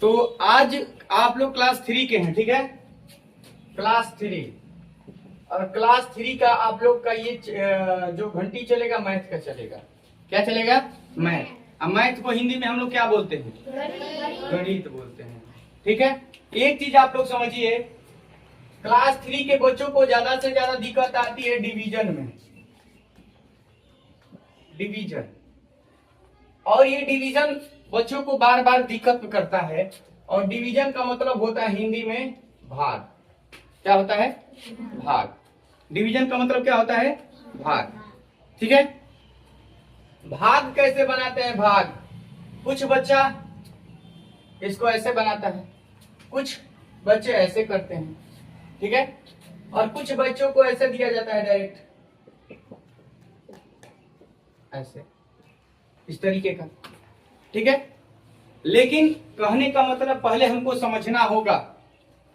तो आज आप लोग क्लास 3 के हैं, ठीक है। क्लास 3 और क्लास 3 का आप लोग का ये जो घंटी चलेगा मैथ का चलेगा। क्या चलेगा? मैथ। अब मैथ को हिंदी में हम लोग क्या बोलते हैं? गणित बोलते हैं, ठीक है। एक चीज आप लोग समझिए, क्लास 3 के बच्चों को ज्यादा से ज्यादा दिक्कत आती है डिवीजन में, डिवीजन। और ये डिवीजन बच्चों को बार बार दिक्कत करता है। और डिवीजन का मतलब होता है हिंदी में भाग। क्या होता है? भाग। डिवीजन का मतलब क्या होता है? भाग, ठीक है। भाग कैसे बनाते हैं? भाग कुछ बच्चा इसको ऐसे बनाता है, कुछ बच्चे ऐसे करते हैं, ठीक है। और कुछ बच्चों को ऐसे दिया जाता है डायरेक्ट, ऐसे, इस तरीके का, ठीक है। लेकिन कहने का मतलब पहले हमको समझना होगा,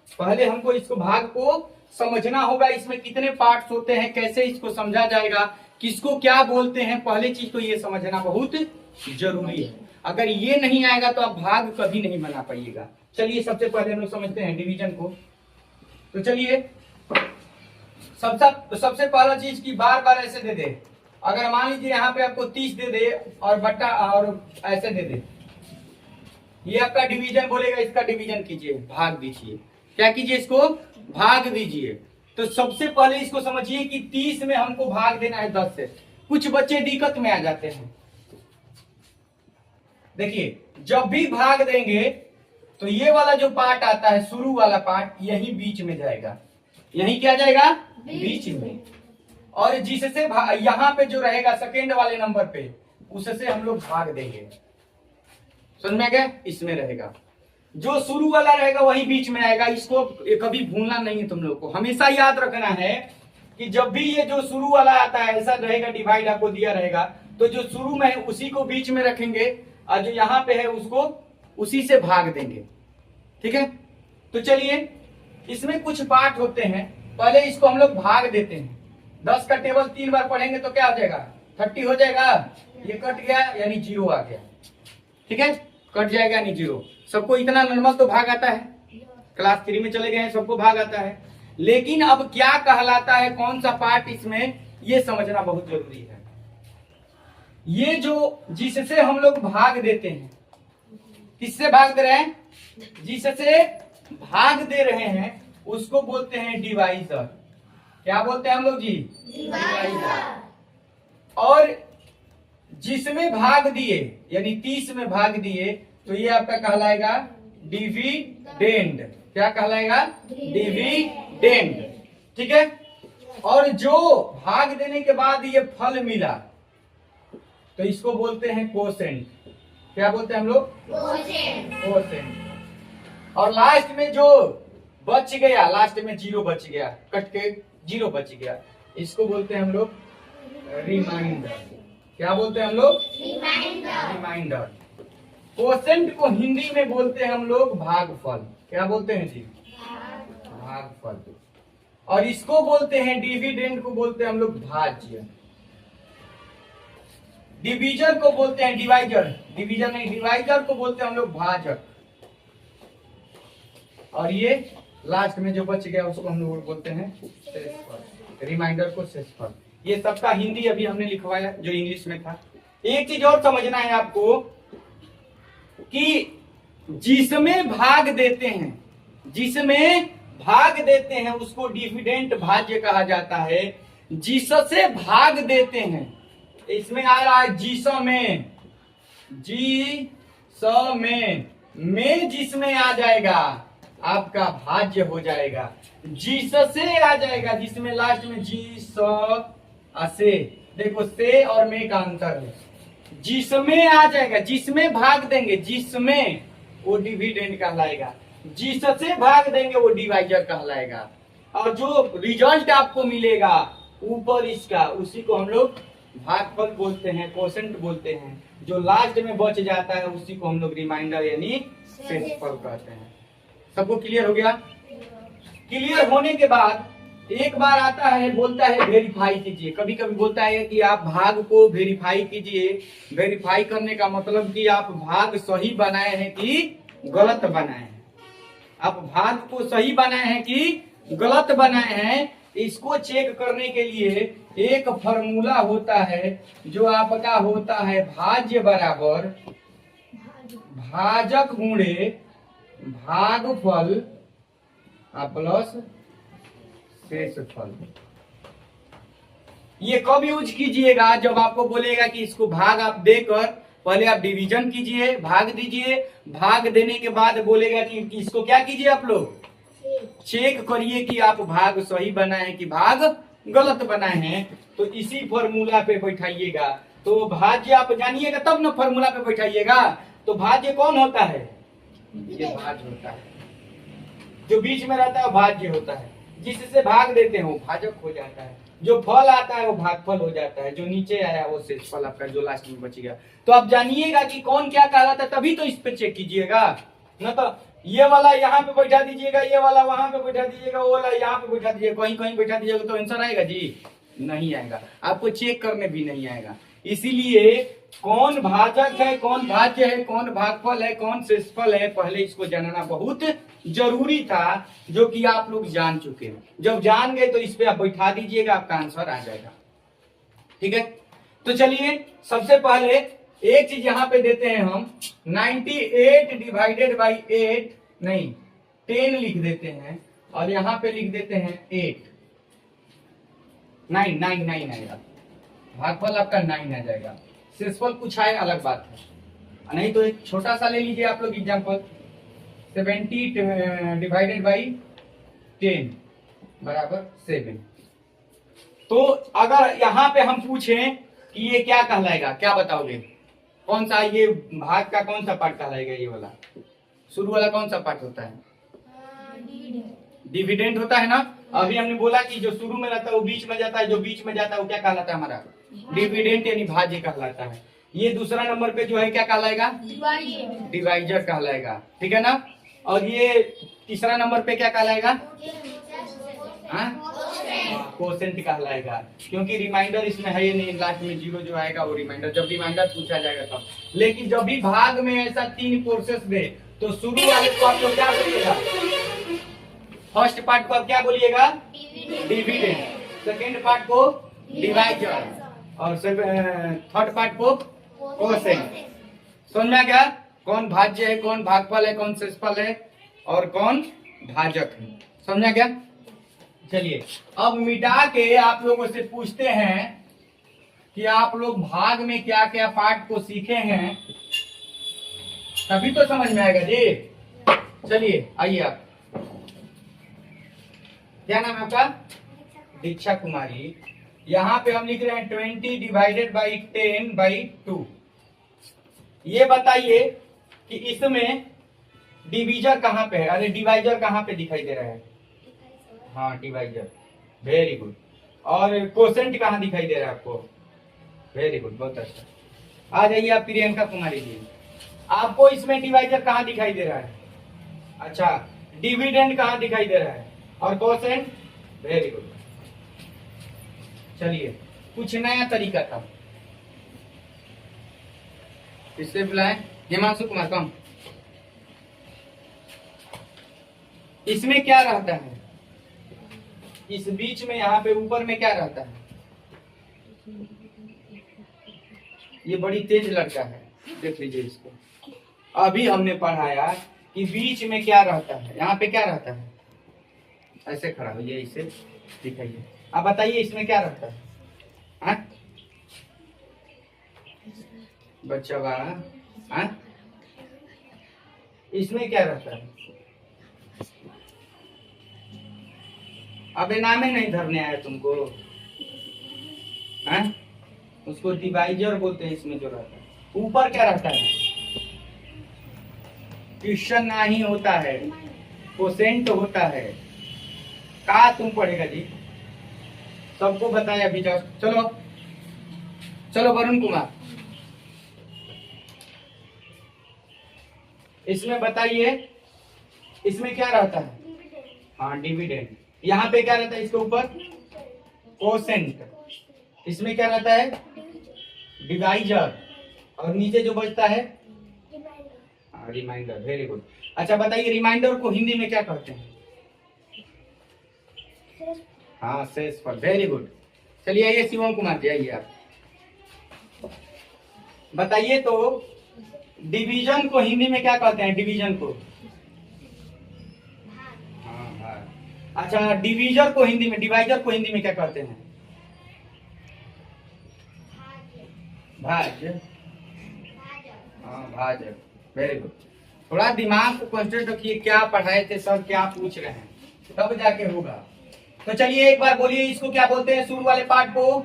पहले हमको इसको भाग को समझना होगा। इसमें कितने पार्ट्स होते हैं, कैसे इसको समझा जाएगा, किसको क्या बोलते हैं, पहले चीज तो ये समझना बहुत जरूरी है। अगर ये नहीं आएगा तो आप भाग कभी नहीं बना पाइएगा। चलिए सबसे पहले हम लोग समझते हैं डिवीजन को। तो चलिए सबसे पहला चीज की बार बार ऐसे दे दे। अगर मान लीजिए यहाँ पे आपको 30 दे दे और बट्टा और ऐसे दे दे, ये आपका डिवीजन बोलेगा, इसका डिवीजन कीजिए, भाग दीजिए। क्या कीजिए? इसको भाग दीजिए। तो सबसे पहले इसको समझिए कि 30 में हमको भाग देना है 10 से। कुछ बच्चे दिक्कत में आ जाते हैं। देखिए जब भी भाग देंगे तो ये वाला जो पार्ट आता है, शुरू वाला पार्ट, यही बीच में जाएगा। यही क्या जाएगा? बीच में। और जिससे यहाँ पे जो रहेगा सेकेंड वाले नंबर पे, उससे हम लोग भाग देंगे। समझ में गया? इसमें रहेगा। जो शुरू वाला रहेगा वही बीच में आएगा। इसको कभी भूलना नहीं है तुम लोग को, हमेशा याद रखना है कि जब भी ये जो शुरू वाला आता है ऐसा रहेगा, डिवाइड आपको दिया रहेगा, तो जो शुरू में है उसी को बीच में रखेंगे और जो यहाँ पे है उसको उसी से भाग देंगे, ठीक है। तो चलिए इसमें कुछ पार्ट होते हैं, पहले इसको हम लोग भाग देते हैं। 10 का टेबल 3 बार पढ़ेंगे तो क्या हो जाएगा? 30 हो जाएगा। ये कट गया यानी 0 आ गया, ठीक है। कट जाएगा यानी 0। सबको इतना नॉर्मल तो भाग आता है, क्लास 3 में चले गए हैं, सबको भाग आता है। लेकिन अब क्या कहलाता है, कौन सा पार्ट इसमें, ये समझना बहुत जरूरी है। ये जो जिससे हम लोग भाग देते हैं, किससे भाग दे रहे हैं? जिससे भाग दे रहे हैं उसको बोलते हैं डिवाइजर। क्या बोलते हैं हम लोग जी? डिवाइजर। और जिसमें भाग दिए यानी 30 में भाग दिए तो ये आपका कहलाएगा डिविडेंड। क्या कहलाएगा? डिविडेंड, ठीक है। और जो भाग देने के बाद ये फल मिला तो इसको बोलते हैं कोसेंट। क्या बोलते हैं हम लोग? कोसेंट। और लास्ट में जो बच गया, लास्ट में 0 बच गया, कट के 0 बच गया, इसको बोलते हैं हम लोग रिमाइंडर। क्या बोलते हैं हम लोग? रिमाइंडर। कोसेंट को हिंदी में बोलते हैं हम लोग भागफल। क्या बोलते हैं जी? भागफल। और इसको बोलते हैं डिविडेंड, को बोलते हैं हम लोग भाज्य। डिवीजन को बोलते हैं डिवाइजर, डिवीजन नहीं, डिवाइजर को बोलते हैं हम लोग भाजक। और ये लास्ट में जो बच गया उसको हम लोग बोलते हैं शेषफल। रिमाइंडर को शेषफल। ये सबका हिंदी अभी हमने लिखवाया जो इंग्लिश में था। एक चीज और समझना है आपको कि जिसमें भाग देते हैं, जिसमें भाग देते हैं उसको डिविडेंड भाज्य कहा जाता है। जिससे भाग देते हैं, इसमें आ रहा है जिसमें, में जिसमें आ जाएगा आपका भाज्य हो जाएगा। जिससे आ जाएगा, जिसमें लास्ट में से, देखो से और में का अंतर है। जिसमें आ जाएगा, जिसमें भाग देंगे, जिसमें, वो डिविडेंड कहलाएगा। जिससे भाग देंगे वो डिवाइजर कहलाएगा। और जो रिजल्ट आपको मिलेगा ऊपर इसका, उसी को हम लोग भागफल बोलते हैं, कोसेंट बोलते हैं। जो लास्ट में बच जाता है उसी को हम लोग रिमाइंडर यानी शेषफल कहते हैं। सबको क्लियर हो गया? क्लियर होने के बाद एक बार आता है, बोलता है वेरीफाई कीजिए। कभी कभी बोलता है कि आप भाग को वेरीफाई कीजिए। वेरीफाई करने का मतलब कि आप भाग सही बनाए हैं कि गलत बनाए हैं। आप भाग को सही बनाए हैं कि गलत बनाए हैं, इसको चेक करने के लिए एक फॉर्मूला होता है जो आपका होता है भाज्य बराबर भाजक गुणे भागफल प्लस शेषफल। ये कब यूज कीजिएगा? जब आपको बोलेगा कि इसको भाग आप देकर पहले आप डिवीजन कीजिए, भाग दीजिए, भाग देने के बाद बोलेगा कि इसको क्या कीजिए आप लोग चेक करिए कि आप भाग सही बनाए हैं कि भाग गलत बनाए हैं। तो इसी फॉर्मूला पे बैठाइएगा। तो भाज्य आप जानिएगा तब ना फॉर्मूला पे बैठाइएगा। तो भाज्य कौन होता है? ये भाज्य होता है, जो बीच में रहता है भाज्य होता है। जिससे भाग देते हैं वो भाजक हो जाता है, जो फल आता है वो भागफल हो जाता है, जो नीचे आया वो शेषफल आपका जो लास्ट में बच गया। तो आप जानिएगा कि कौन क्या कहलाता है, तभी तो इस पे चेक कीजिएगा। न तो ये वाला यहाँ पे बैठा दीजिएगा, ये वाला वहां पे बैठा दीजिएगा, वो वाला यहाँ पे बैठा दीजिएगा, कहीं कहीं बैठा दीजिएगा तो आंसर आएगा जी? नहीं आएगा, आपको चेक करने भी नहीं आएगा। इसीलिए कौन भाजक है, कौन भाज्य है, कौन भागफल है, कौन शेषफल है, पहले इसको जानना बहुत जरूरी था, जो कि आप लोग जान चुके हैं। जब जान गए तो इस पे आप बैठा दीजिएगा, आपका आंसर आ जाएगा। ठीक है, तो चलिए सबसे पहले एक चीज यहाँ पे देते हैं हम 98 डिवाइडेड बाई 8 नहीं 10 लिख देते हैं, और यहाँ पे लिख देते हैं 8 9 9 9 आएगा, भागफल आपका 9 आ जाएगा। शेषफल कुछ आए अलग बात है, नहीं तो एक छोटा सा ले लीजिए आप लोग एग्जाम्पल 70 डिवाइडेड बाई 10 बराबर 7। तो अगर यहाँ पे हम पूछें कि ये क्या कहलाएगा, क्या बताओगे? कौन सा ये भाग का कौन सा पार्ट कहलाएगा? ये वाला शुरू वाला कौन सा पार्ट होता है? डिविडेंड होता है ना। अभी हमने बोला कि जो शुरू में रहता है वो बीच में जाता है, जो बीच में जाता है वो क्या कहलाता है? हमारा डिविडेंड यानी भाज्य कहलाता है। ये दूसरा नंबर पे जो है क्या कहलाएगा? डिवाइजर कहलाएगा। ठीक है ना। और ये तीसरा नंबर पे क्या कहलाएगा? कोसेंट कहलाएगा, क्योंकि रिमाइंडर इसमें है ही नहीं। लास्ट में जीरो जो आएगा वो रिमाइंडर, जब रिमाइंडर पूछा जाएगा तब। लेकिन जब भी भाग में ऐसा 3 प्रोसेस दे तो शुरू वाले को आप लोग क्या बोलिएगा? फर्स्ट पार्ट को आप क्या बोलिएगा? डिविडेंड। सेकेंड पार्ट को डिवाइजर, और थर्ड पार्ट को कोसेंट। समझ में आ गया? कौन भाज्य है, कौन भागफल है, कौन शेषफल है और कौन भाजक है। समझा क्या? चलिए अब मिटा के आप लोगों से पूछते हैं कि आप लोग भाग में क्या क्या पार्ट को सीखे हैं, तभी तो समझ में आएगा जी। चलिए आइए, आप क्या नाम है आपका? दीक्षा कुमारी। यहाँ पे हम लिख रहे हैं 20 डिवाइडेड बाई 10 बाई 2। ये बताइए कि इसमें डिवीजर कहाँ पे है? अरे डिवाइजर कहाँ पे दिखाई दे रहा है? हाँ डिवाइजर, वेरी गुड। और कोसेंट कहाँ दिखाई दे रहा है आपको? वेरी गुड, बहुत अच्छा। आ जाइए आप प्रियंका कुमारी जी, आपको इसमें डिवाइजर कहाँ दिखाई दे रहा है? अच्छा, डिविडेंड कहाँ दिखाई दे रहा है? और कोसेंट, वेरी गुड। चलिए कुछ नया तरीका था, इससे बुलाएं हिमांशु कुमार कम। इसमें क्या रहता है? इस बीच में यहाँ पे ऊपर में क्या रहता है? ये बड़ी तेज लड़का है, देख लीजिए इसको। अभी हमने पढ़ाया कि बीच में क्या रहता है, यहाँ पे क्या रहता है? ऐसे खड़ा होइए, इसे दिखाइए। आप बताइए इसमें क्या रहता है? हाँ? बच्चा वाला, हाँ? इसमें क्या रहता है? अबे नाम ही नहीं धरने आया तुमको, हाँ? उसको डिवाइजर बोलते हैं। इसमें जो रहता है ऊपर क्या रहता है? क्वेश्चन नहीं होता है, कोसेंट होता है। का तुम पढ़ेगा जी? सबको बताया अभी जाओ। चलो चलो वरुण कुमार, इसमें बताइए इसमें क्या रहता है? हाँ डिविडेंड। यहाँ पे क्या रहता है? इसके ऊपर कोसेंट। इसमें क्या रहता है? डिवाइजर। और नीचे जो बचता है हाँ रिमाइंडर, वेरी गुड। अच्छा बताइए रिमाइंडर को हिंदी में क्या कहते हैं? हाँ शेषफल, वेरी गुड। चलिए आइए शिवम कुमार जी, आइए आप बताइए तो डिवीजन को हिंदी में क्या कहते हैं? डिवीजन को, हाँ हाँ। अच्छा डिवीजर को हिंदी में, डिवाइजर को हिंदी में क्या कहते हैं? भाज्य, हाँ भाज्य, वेरी गुड। थोड़ा दिमाग को कंसंट्रेट रखिए, क्या पढ़ाए थे सर, क्या पूछ रहे हैं, तब जाके होगा। तो चलिए एक बार बोलिए इसको क्या बोलते हैं? शुरू वाले पार्ट को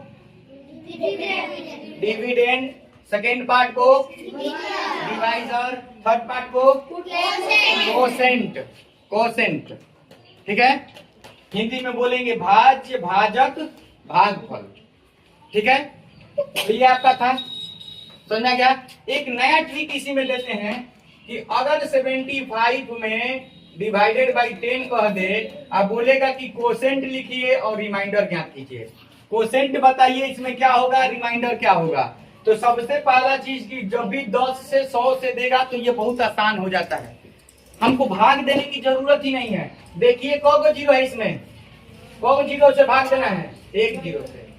डिविडेंड, सेकेंड पार्ट को डिवाइजर, थर्ड पार्ट को कोसेंट, कोसेंट, ठीक है। हिंदी में बोलेंगे भाज्य, भाजक, भागफल, ठीक है। तो ये आपका था, समझा क्या? एक नया ट्रिक इसी में देते हैं कि अगर 75 में डिवाइडेड बाई 10 कह दे, आप बोलेगा कि कोसेंट लिखिए और रिमाइंडर ज्ञात कीजिए। कोसेंट बताइए इसमें क्या होगा, रिमाइंडर क्या होगा। तो सबसे पहला चीज की जब भी 10 से 100 से देगा तो ये बहुत आसान हो जाता है, हमको भाग देने की जरूरत ही नहीं है। देखिए कौन जीरो है इसमें, कौन जीरो से भाग देना है? एक जीरो से।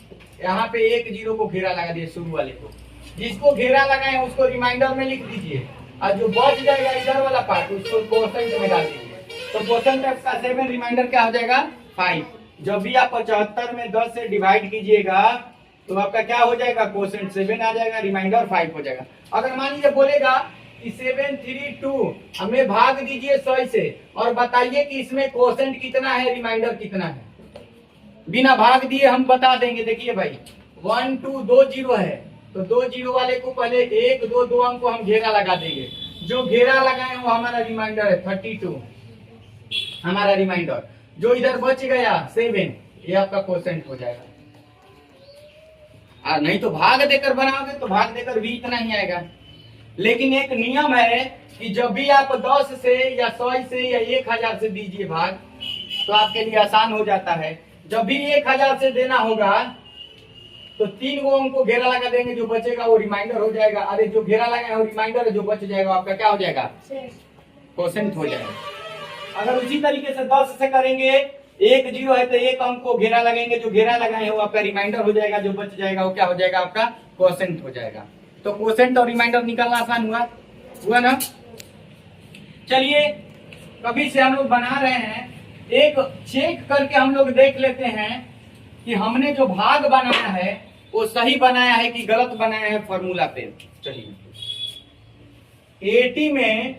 यहाँ पे एक जीरो को घेरा लगा दिए शुरू वाले को, जिसको घेरा लगाए उसको रिमाइंडर में लिख दीजिए, और जो बच जाएगा इधर वाला पार्ट उसको कोसेंट में डाल दीजिए। तो कोसेंट का 7, रिमाइंडर क्या हो जाएगा? 5। जब भी आप 75 में 10 से डिवाइड कीजिएगा तो आपका क्या हो जाएगा? कोसेंट 7 आ जाएगा, रिमाइंडर 5 हो जाएगा। अगर मान लीजिए बोलेगा कि 732 हमें भाग दीजिए 100 से और बताइए कि इसमें कोसेंट कितना है, रिमाइंडर कितना है, बिना भाग दिए हम बता देंगे। देखिए भाई 1 2 2 जीरो है, तो 2 जीरो वाले को पहले 1 2 2 अंक को हम घेरा लगा देंगे, जो घेरा लगाए वो हमारा रिमाइंडर है 32, हमारा रिमाइंडर। जो इधर बच गया 7, ये आपका कोसेंट हो जाएगा। नहीं तो भाग देकर बनाओगे तो भाग देकर भी इतना ही आएगा। लेकिन एक नियम है कि जब भी आप 10 से या 100 से या 1000 से दीजिए भाग, तो आपके लिए आसान हो जाता है। जब भी 1000 से देना होगा तो 3 गो अंक को घेरा लगा देंगे, जो बचेगा वो रिमाइंडर हो जाएगा। अरे जो घेरा लगाए वो रिमाइंडर है, जो बच जाएगा आपका क्या हो जाएगा? कोसेंट हो जाएगा। अगर उसी तरीके से 10 से करेंगे, 1 जीरो है तो 1 अंक को घेरा लगेंगे, जो घेरा लगाए वो आपका रिमाइंडर हो जाएगा, जो बच जाएगा वो क्या हो जाएगा? आपका कोसेंट हो जाएगा। तो कोसेंट और रिमाइंडर निकालना आसान हुआ ना। चलिए कभी से हम लोग बना रहे हैं, एक चेक करके हम लोग देख लेते हैं कि हमने जो भाग बनाया है वो सही बनाया है कि गलत बनाया है फॉर्मूला पे। चलिए 80 में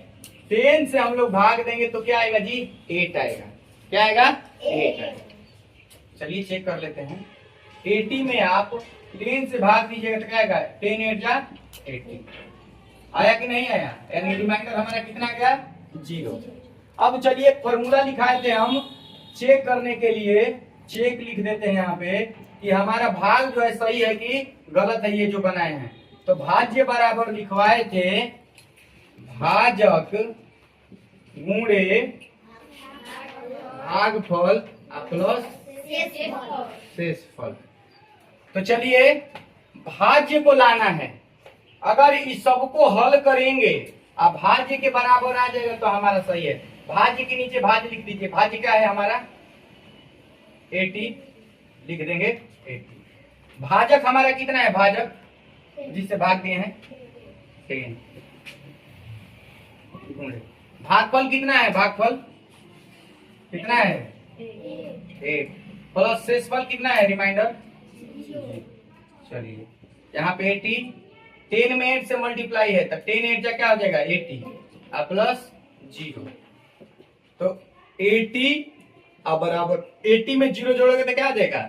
10 से हम लोग भाग देंगे तो क्या आएगा जी? 8 आएगा। क्या आएगा? 8 आएगा। चलिए चेक कर लेते हैं। 80 में आप 10 से भाग दीजिएगा तो क्या आएगा? 10 8 जा 80 आया कि नहीं आया? यानी रिमाइंडर हमारा कितना गया? 0। अब चलिए फॉर्मूला लिखाए थे हम चेक करने के लिए, चेक लिख देते हैं यहाँ पे कि हमारा भाग जो है सही है कि गलत है, ये जो बनाए हैं। तो भाज्य बराबर लिखवाए थे भाजक गुणे भागफल प्लस शेषफल। तो चलिए भाज्य को लाना है, अगर इस सबको हल करेंगे अब भाज्य के बराबर आ जाएगा तो हमारा सही है। भाज्य के नीचे भाज्य लिख दीजिए। भाज्य क्या है हमारा? 80 लिख देंगे 80। भाजक हमारा कितना है? भाजक जिससे भाग दिए हैं 10। भागफल कितना है? भागफल कितना है? 8 प्लस शेषफल कितना है? रिमाइंडर। चलिए यहाँ पे 80, 10 में 8 से मल्टीप्लाई है तो 10 8 जा क्या हो जाएगा? 80 प्लस 0। तो 80 अब बराबर 80 में 0 जोड़ोगे तो क्या आ जाएगा?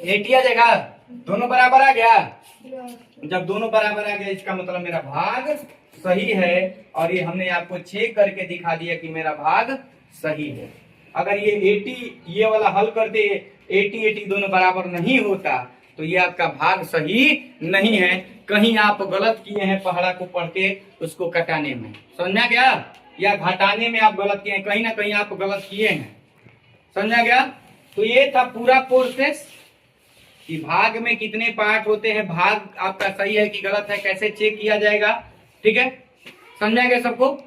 80 आ जाएगा। दोनों बराबर आ गया। जब दोनों बराबर आ गया इसका मतलब मेरा भाग सही है, और ये हमने आपको चेक करके दिखा दिया कि मेरा भाग सही है। अगर ये 80 ये वाला हल करते 80 80 दोनों बराबर नहीं होता तो ये आपका भाग सही नहीं है। कहीं आप गलत किए हैं पहाड़ा को पढ़ के उसको कटाने में, समझा गया? या घटाने में आप गलत किए हैं, कहीं ना कहीं आप गलत किए हैं, समझा गया? तो ये था पूरा प्रोसेस कि भाग में कितने पार्ट होते हैं, भाग आपका सही है कि गलत है, कैसे चेक किया जाएगा। ठीक है, समझ आएगा सबको।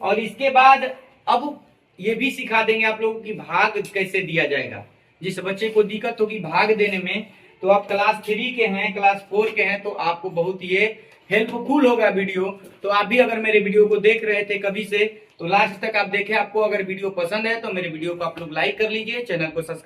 और इसके बाद अब ये भी सिखा देंगे आप लोगों की भाग कैसे दिया जाएगा। जिस बच्चे को दिक्कत होगी भाग देने में, तो आप क्लास 3 के हैं, क्लास 4 के हैं, तो आपको बहुत ये हेल्पफुल होगा वीडियो। तो आप भी अगर मेरे वीडियो को देख रहे थे कभी से, तो लास्ट तक आप देखें। आपको अगर वीडियो पसंद है तो मेरे वीडियो को आप लोग लाइक कर लीजिए, चैनल को सब्सक्राइब